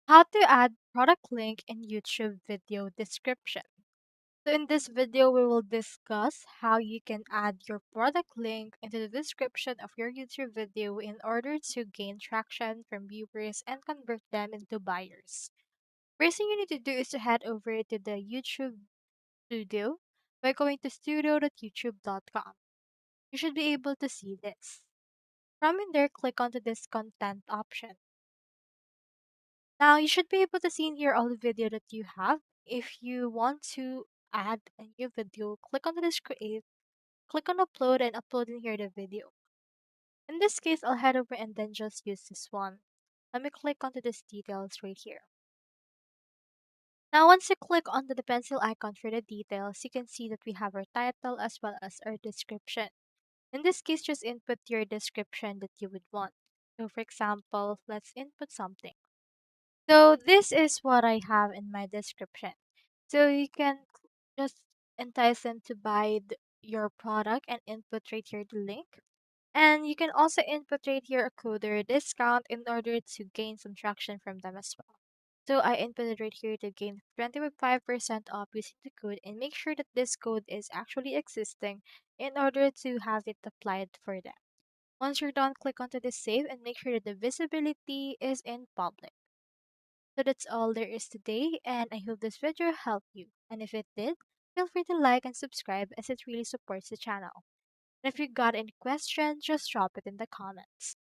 How to add product link in YouTube video description. So in this video, we will discuss how you can add your product link into the description of your YouTube video in order to gain traction from viewers and convert them into buyers. First thing you need to do is to head over to the YouTube studio by going to studio.youtube.com. You should be able to see this. From in there, click onto this content option. Now you should be able to see in here all the video that you have. If you want to add a new video, click on this create, click on upload and upload in here the video. In this case, I'll head over and then just use this one. Let me click onto this details right here. Now once you click onto the pencil icon for the details, you can see that we have our title as well as our description. In this case, just input your description that you would want. So for example, let's input something. So this is what I have in my description. So you can just entice them to buy your product and input right here the link. And you can also input right here a code or a discount in order to gain some traction from them as well. So I inputted right here to gain 25% off using the code and make sure that this code is actually existing in order to have it applied for them. Once you're done, click onto the save and make sure that the visibility is in public. So that's all there is today, and I hope this video helped you. And if it did, feel free to like and subscribe as it really supports the channel. And if you got any questions, just drop it in the comments.